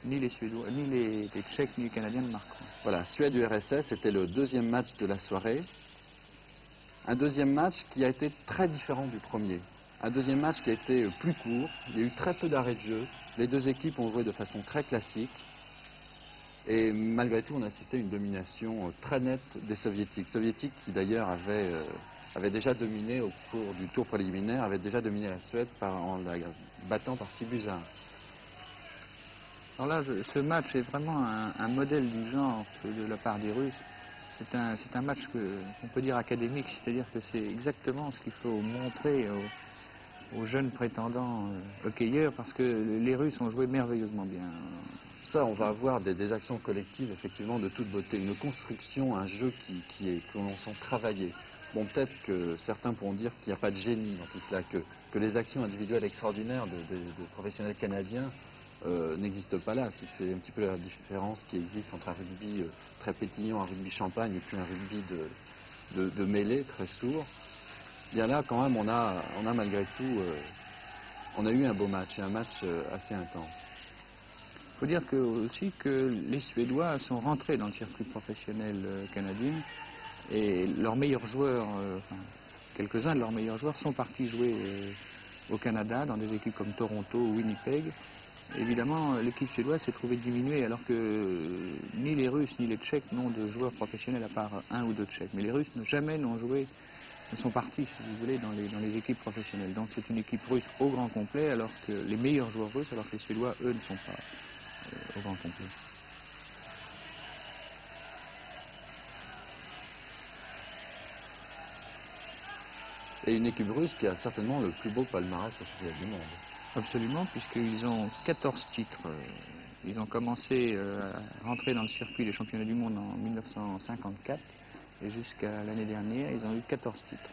ni les Suédois, ni les Tchèques, ni les Canadiens ne marqueront. Voilà, Suède-URSS, c'était le deuxième match de la soirée. Un deuxième match qui a été très différent du premier. Un deuxième match qui a été plus court, il y a eu très peu d'arrêts de jeu. Les deux équipes ont joué de façon très classique. Et malgré tout, on a assisté à une domination très nette des Soviétiques. Soviétiques qui d'ailleurs avaient déjà dominé au cours du tour préliminaire, avaient déjà dominé la Suède en la battant par 6-1. Alors là, ce match est vraiment un modèle du genre de la part des Russes. C'est un match qu'on peut dire académique, c'est-à-dire que c'est exactement ce qu'il faut montrer aux jeunes prétendants hockeyeurs, parce que les Russes ont joué merveilleusement bien. Ça, on va avoir des actions collectives, effectivement, de toute beauté. Une construction, un jeu que l'on sent travailler. Bon, peut-être que certains pourront dire qu'il n'y a pas de génie dans tout cela, que les actions individuelles extraordinaires de professionnels canadiens n'existent pas là. C'est un petit peu la différence qui existe entre un rugby très pétillant, un rugby champagne, et puis un rugby de mêlée, très sourd. Bien là, quand même, on a malgré tout, on a eu un beau match, et un match assez intense. Il faut dire aussi que les Suédois sont rentrés dans le circuit professionnel canadien, et leurs meilleurs joueurs, quelques-uns de leurs meilleurs joueurs sont partis jouer au Canada, dans des équipes comme Toronto ou Winnipeg. Évidemment, l'équipe suédoise s'est trouvée diminuée, alors que ni les Russes ni les Tchèques n'ont de joueurs professionnels à part un ou deux Tchèques. Mais les Russes jamais n'ont joué, ne sont partis, si vous voulez, dans les équipes professionnelles. Donc c'est une équipe russe au grand complet, alors que les meilleurs joueurs russes, alors que les Suédois, eux, ne sont pas au grand complet. Et une équipe russe qui a certainement le plus beau palmarès au championnat du monde. Absolument, puisqu'ils ont 14 titres. Ils ont commencé à rentrer dans le circuit des championnats du monde en 1954, et jusqu'à l'année dernière, ils ont eu 14 titres.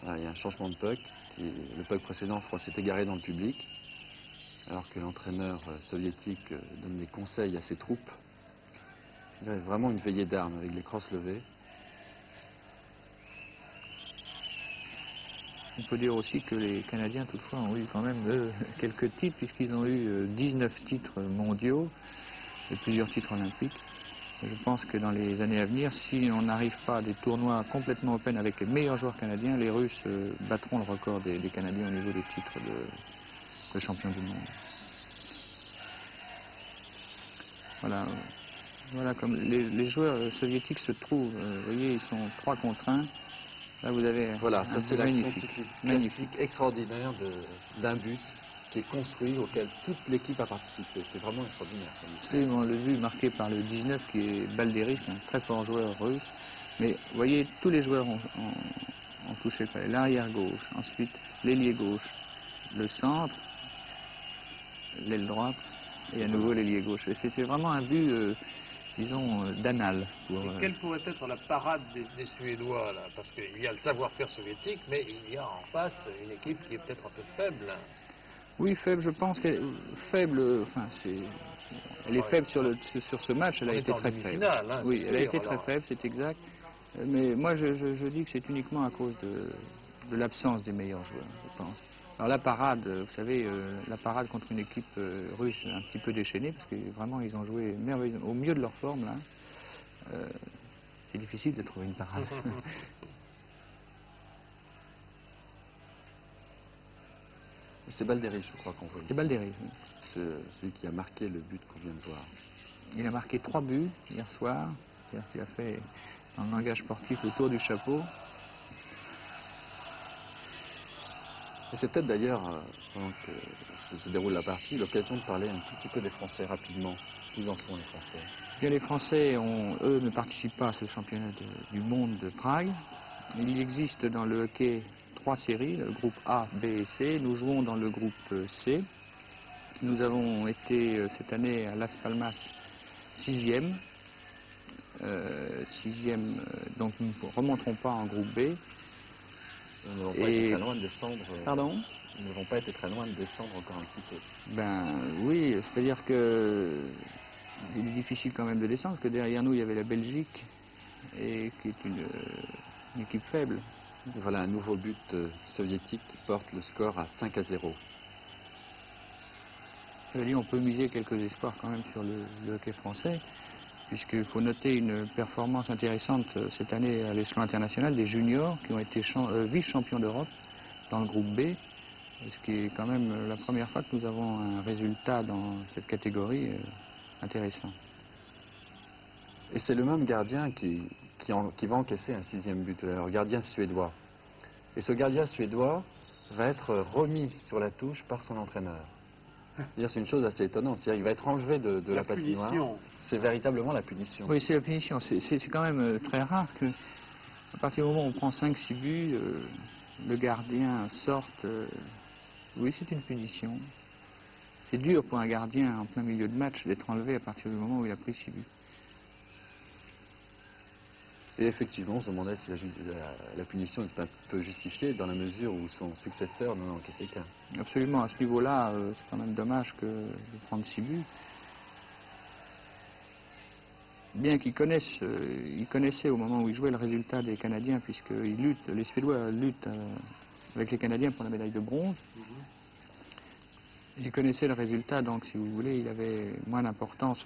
Ah, il y a un changement de puck. Le puck précédent, je crois, s'est égaré dans le public, alors que l'entraîneur soviétique donne des conseils à ses troupes. Il y avait vraiment une veillée d'armes avec les crosses levées. On peut dire aussi que les Canadiens, toutefois, ont eu quand même quelques titres, puisqu'ils ont eu 19 titres mondiaux et plusieurs titres olympiques. Et je pense que dans les années à venir, si on n'arrive pas à des tournois complètement open avec les meilleurs joueurs canadiens, les Russes battront le record des Canadiens au niveau des titres de champion du monde. Voilà comme les joueurs soviétiques se trouvent. Vous voyez, ils sont 3 contre 1. Là, vous avez voilà, ça c'est l'action magnifique, extraordinaire d'un but qui est construit, auquel toute l'équipe a participé. C'est vraiment extraordinaire. Absolument, le but marqué par le 19 qui est Balderis, qui est un très fort joueur russe. Mais vous voyez, tous les joueurs ont touché le palais. L'arrière gauche, ensuite l'ailier gauche, le centre, l'aile droite et à nouveau l'ailier gauche. Et c'était vraiment un but, disons, d'anal. Quelle pourrait être la parade des Suédois là? Parce qu'il y a le savoir-faire soviétique, mais il y a en face une équipe qui est peut-être un peu faible. Oui, faible, je pense qu'elle faible, enfin, elle est faible sur ce match, elle a été très faible. Hein, oui, elle a été alors. très faible, c'est exact. Mais moi, je dis que c'est uniquement à cause de l'absence des meilleurs joueurs, je pense. Alors la parade, vous savez, la parade contre une équipe russe un petit peu déchaînée, parce que vraiment, ils ont joué merveilleusement, au mieux de leur forme, là. C'est difficile de trouver une parade. C'est Balderis, je crois qu'on voit ici. C'est Balderis, oui. Celui qui a marqué le but qu'on vient de voir. Il a marqué 3 buts hier soir. C'est-à-dire qu'il a fait, dans le langage sportif, le tour du chapeau. Et c'est peut-être d'ailleurs, pendant que se déroule la partie, l'occasion de parler un tout petit peu des Français rapidement. Où en sont les Français? Bien, les Français, eux, ne participent pas à ce championnat du monde de Prague. Il existe dans le hockey 3 séries, le groupe A, B et C. Nous jouons dans le groupe C. Nous avons été cette année à Las Palmas 6e. Donc nous ne remonterons pas en groupe B. Nous n'avons pas été très loin de descendre. Pardon? Nous n'avons pas été très loin de descendre encore un petit peu. Ben oui, c'est-à-dire que il est difficile quand même de descendre, parce que derrière nous il y avait la Belgique, et qui est une équipe faible. Voilà un nouveau but soviétique qui porte le score à 5-0. Je veux dire, on peut miser quelques espoirs quand même sur le hockey français, puisqu'il faut noter une performance intéressante cette année à l'échelon international des juniors qui ont été vice-champions d'Europe dans le groupe B, ce qui est quand même la première fois que nous avons un résultat dans cette catégorie intéressant. Et c'est le même gardien qui va encaisser un 6e but, le gardien suédois. Et ce gardien suédois va être remis sur la touche par son entraîneur. C'est une chose assez étonnante, c'est-à-dire qu'il va être enlevé de la patinoire. C'est véritablement la punition. Oui, c'est la punition. C'est quand même très rare que, à partir du moment où on prend 5-6 buts, le gardien sorte. Oui, c'est une punition. C'est dur pour un gardien en plein milieu de match d'être enlevé à partir du moment où il a pris 6 buts. Et effectivement, on se demandait si la punition n'était pas un peu justifiée dans la mesure où son successeur n'en a encaissé qu'un. Absolument, à ce niveau-là, c'est quand même dommage de prendre 6 buts. Bien qu'ils ils connaissaient au moment où ils jouaient le résultat des Canadiens, les Suédois luttent avec les Canadiens pour la médaille de bronze. Ils connaissaient le résultat, donc si vous voulez, il avait moins d'importance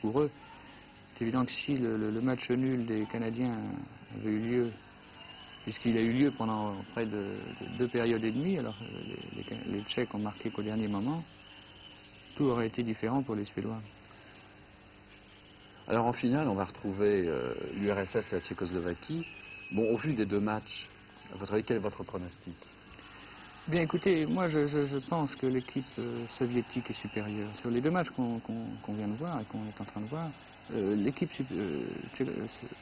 pour eux. C'est évident que si le match nul des Canadiens avait eu lieu, puisqu'il a eu lieu pendant près de 2 périodes et demie, alors les Tchèques ont marqué qu'au dernier moment, tout aurait été différent pour les Suédois. Alors en finale, on va retrouver l'URSS et la Tchécoslovaquie. Bon, au vu des 2 matchs, à votre avis, quel est votre pronostic? Bien écoutez, moi je pense que l'équipe soviétique est supérieure. Sur les 2 matchs qu'on vient de voir et qu'on est en train de voir, l'équipe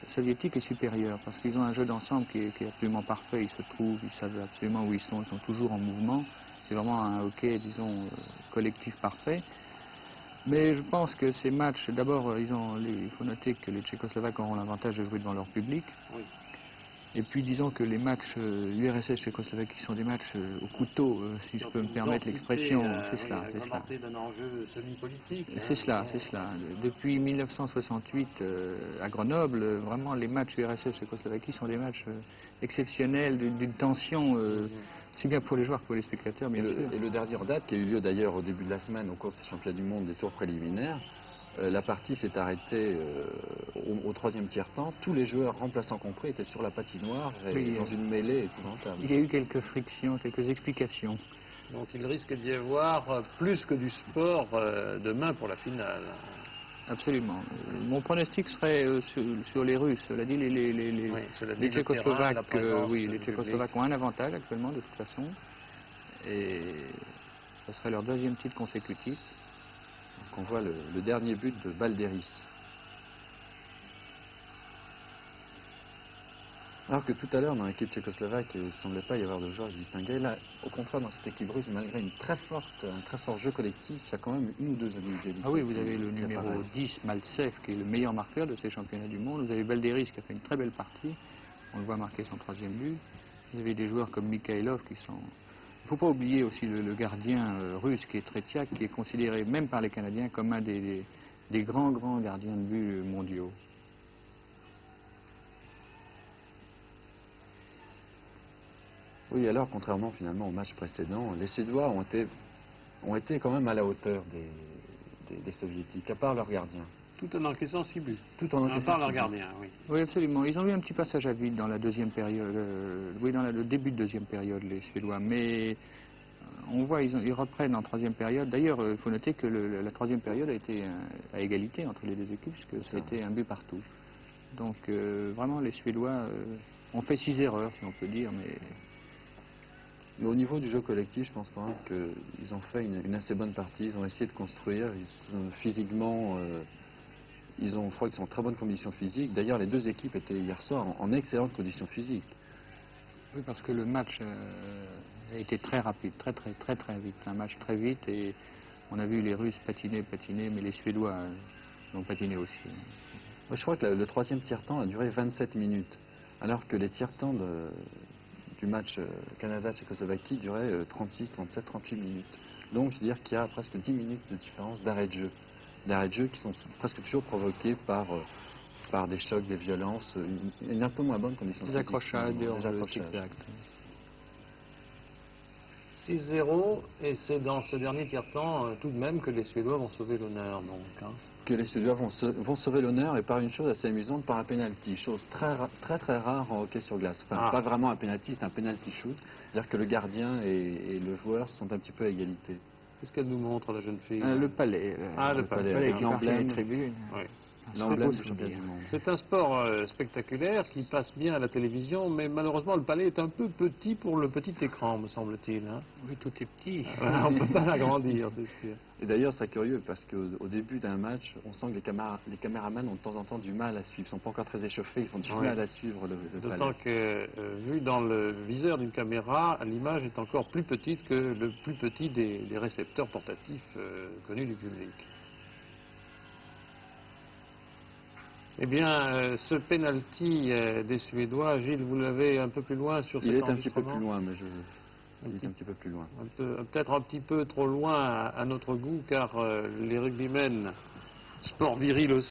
soviétique est supérieure parce qu'ils ont un jeu d'ensemble qui est absolument parfait. Ils se trouvent, ils savent absolument où ils sont toujours en mouvement. C'est vraiment un hockey, disons, collectif parfait. Mais je pense que ces matchs, d'abord, il faut noter que les Tchécoslovaques auront l'avantage de jouer devant leur public. Oui. Et puis disons que les matchs URSS-Tchécoslovaquie sont des matchs au couteau, si je peux me permettre l'expression. C'est cela, c'est cela. D'un enjeu semi-politique. C'est cela, c'est cela. Depuis 1968 à Grenoble, vraiment les matchs URSS-Tchécoslovaquie sont des matchs exceptionnels, d'une tension, si bien pour les joueurs que pour les spectateurs, bien sûr. Et le dernier en date, qui a eu lieu d'ailleurs au début de la semaine au cours des championnats du monde des tours préliminaires, la partie s'est arrêtée au 3e tiers-temps. Tous les joueurs, remplaçants compris, étaient sur la patinoire et dans une mêlée épouvantable. Il y a eu quelques frictions, quelques explications. Donc il risque d'y avoir plus que du sport demain pour la finale. Absolument. Mon pronostic serait sur les Russes. Cela dit, les Tchécoslovaques, les Tchécoslovaques ont un avantage actuellement de toute façon. Et ce serait leur 2e titre consécutif. Donc on voit le dernier but de Balderis. Alors que tout à l'heure, dans l'équipe tchécoslovaque, il ne semblait pas y avoir de joueurs distingués. Là, au contraire, dans cette équipe russe, malgré un très fort jeu collectif, il y a quand même 1 ou 2 individualités. Ah oui, vous avez le numéro 10, Maltsev, qui est le meilleur marqueur de ces championnats du monde. Vous avez Balderis, qui a fait une très belle partie. On le voit marquer son 3e but. Vous avez des joueurs comme Mikhailov qui sont... Il ne faut pas oublier aussi le gardien russe, qui est Tretiak, qui est considéré, même par les Canadiens, comme un des grands gardiens de but mondiaux. Oui, alors, contrairement finalement au match précédent, les Suédois ont été quand même à la hauteur des Soviétiques, à part leur gardien. Tout en encaissant 6 buts. Tout en encaissant 6 buts. À part leur gardien, oui. Oui, absolument. Ils ont eu un petit passage à vide dans la 2e période, dans le début de 2e période, les Suédois. Mais on voit, ils reprennent en 3e période. D'ailleurs, il faut noter que la 3e période a été à égalité entre les 2 équipes, puisque ça a été un but partout. Donc, vraiment, les Suédois ont fait 6 erreurs, si on peut dire, mais... Mais au niveau du jeu collectif, je pense quand même qu'ils ont fait une assez bonne partie. Ils ont essayé de construire. Physiquement, je crois qu'ils sont en très bonne condition physique. D'ailleurs, les 2 équipes étaient hier soir en excellente condition physique. Oui, parce que le match a été très rapide, très vite. Un match très vite et on a vu les Russes patiner, mais les Suédois l'ont patiné aussi. Moi, je crois que le 3e tiers-temps a duré 27 minutes, alors que les tiers-temps du match Canada-Tchécoslovaquie durait 36, 37, 38 minutes. Donc, je veux dire qu'il y a presque 10 minutes de différence d'arrêt de jeu. D'arrêt de jeu qui sont presque toujours provoqués par des chocs, des violences, une un peu moins bonne condition physique. Des accrochages, des accrochages. Exact. 6-0, et c'est dans ce dernier tiers-temps tout de même que les Suédois vont sauver l'honneur, donc. Hein. Que les Suédois vont sauver l'honneur et par une chose assez amusante, par un penalty, chose très rare en hockey sur glace. Enfin, pas vraiment un penalty, c'est un penalty shoot, c'est-à-dire que le gardien et le joueur sont un petit peu à égalité. Qu'est-ce qu'elle nous montre, la jeune fille? Le palais. Le palais avec l'emblème. les tribunes. Oui. L'emblème du Très beau championnat souvenir. du monde. C'est un sport spectaculaire qui passe bien à la télévision, mais malheureusement le palais est un peu petit pour le petit écran, me semble-t-il. Hein. Oui, tout est petit. On ne peut pas l'agrandir, c'est sûr. Et d'ailleurs, c'est curieux parce qu'au début d'un match, on sent que les caméramans ont de temps en temps du mal à suivre. Ils ne sont pas encore très échauffés, ils ont du mal à suivre le D'autant palais. que, vu dans le viseur d'une caméra, l'image est encore plus petite que le plus petit des récepteurs portatifs connus du public. Eh bien, ce penalty des Suédois, Gilles, vous l'avez un peu plus loin sur cet Il est un petit peu enregistrement? plus loin, mais il est un petit peu plus loin. Peut-être un petit peu trop loin à notre goût, car les rugbymen, sport viril aussi,